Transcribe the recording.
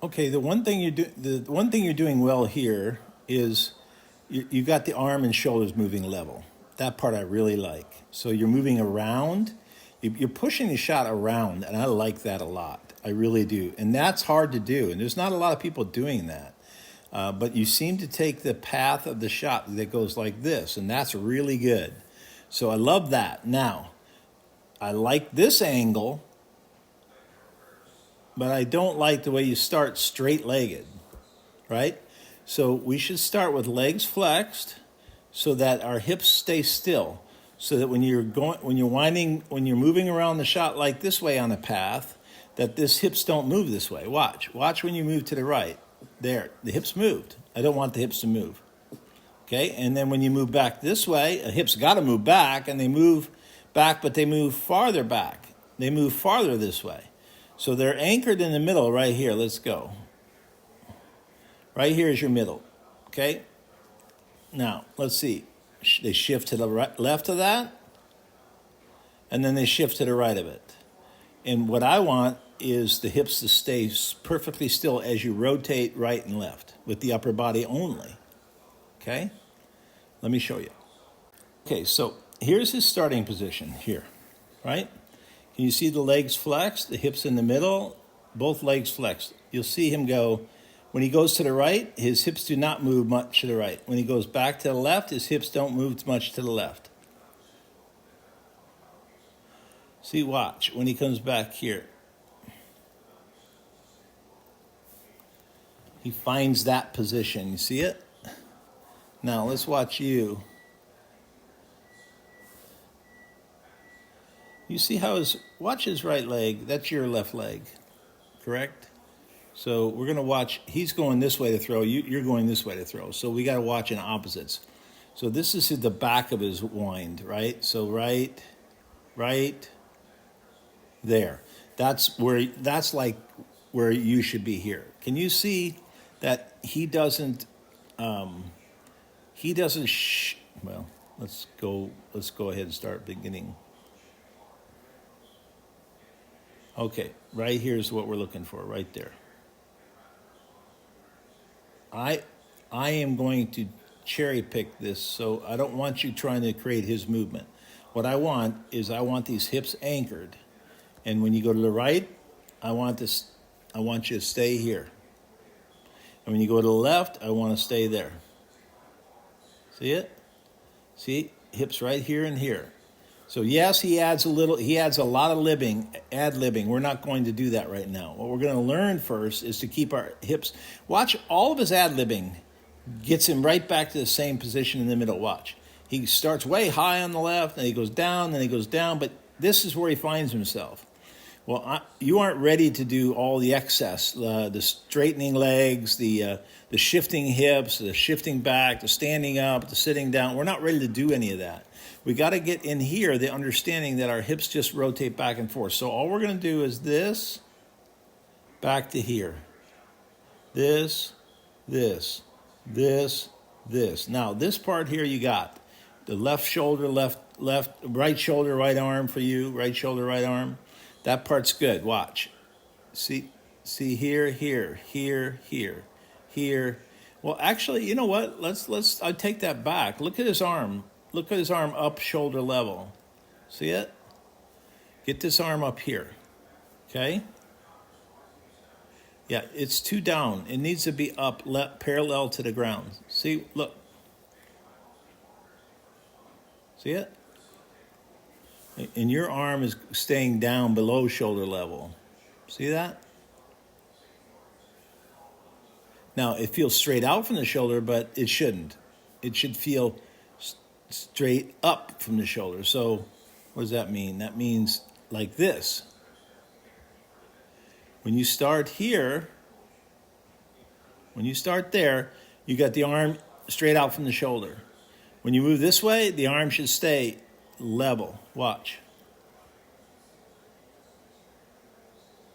Okay, the one thing you're doing well here is you got the arm and shoulders moving level. That part I really like. So you're moving around, you're pushing the shot around, and I like that a lot. I really do, and that's hard to do. And there's not a lot of people doing that. But you seem to take the path of the shot that goes like this, and that's really good. So I love that. Now, I like this angle, but I don't like the way you start straight-legged, right? So we should start with legs flexed so that our hips stay still. So that when you're moving around the shot like this way on a path, that this hips don't move this way. Watch when you move to the right. There, the hips moved. I don't want the hips to move. Okay, and then when you move back this way, the hips got to move back, and they move back, but they move farther back. They move farther this way. So they're anchored in the middle right here. Let's go. Right here is your middle. Okay? Now, let's see. They shift to the left of that, and then they shift to the right of it. And what I want is the hips to stay perfectly still as you rotate right and left with the upper body only. Okay? Let me show you. Okay, so here's his starting position here, right? Can you see the legs flexed, the hips in the middle, both legs flexed? You'll see him go, when he goes to the right, his hips do not move much to the right. When he goes back to the left, his hips don't move much to the left. See, watch, when he comes back here. He finds that position. You see it? Now, let's watch you. You see how watch his right leg. That's your left leg, correct? So we're going to watch. He's going this way to throw. You're going this way to throw. So we got to watch in opposites. So this is the back of his wind, right? So right, there. That's like where you should be here. Can you see that he doesn't? Well, let's go ahead and start beginning. Okay, right here's what we're looking for, right there. I am going to cherry pick this, so I don't want you trying to create his movement. What I want is these hips anchored. And when you go to the right, I want you to stay here. And when you go to the left, I want to stay there. See it? See? Hips right here and here. So yes, he adds a lot of ad-libbing. We're not going to do that right now. What we're going to learn first is to keep our hips. Watch, all of his ad-libbing gets him right back to the same position in the middle. Watch. He starts way high on the left, and he goes down, then he goes down, but this is where he finds himself. Well, you aren't ready to do all the excess, the straightening legs, the shifting hips, the shifting back, the standing up, the sitting down. We're not ready to do any of that. We got to get in here the understanding that our hips just rotate back and forth. So all we're going to do is this, back to here. This. Now, this part here you got. The left shoulder, right shoulder, right arm for you, right shoulder, right arm. That part's good. Watch. See here. Well, actually, you know what? I take that back. Look at his arm. Look at his arm up shoulder level. See it? Get this arm up here. Okay? Yeah, it's too down. It needs to be up parallel to the ground. See, look. See it? And your arm is staying down below shoulder level. See that? Now, it feels straight out from the shoulder, but it shouldn't. It should feel straight up from the shoulder. So what does that mean? That means like this. When you start here, when you start there, you got the arm straight out from the shoulder. When you move this way, the arm should stay level. Watch.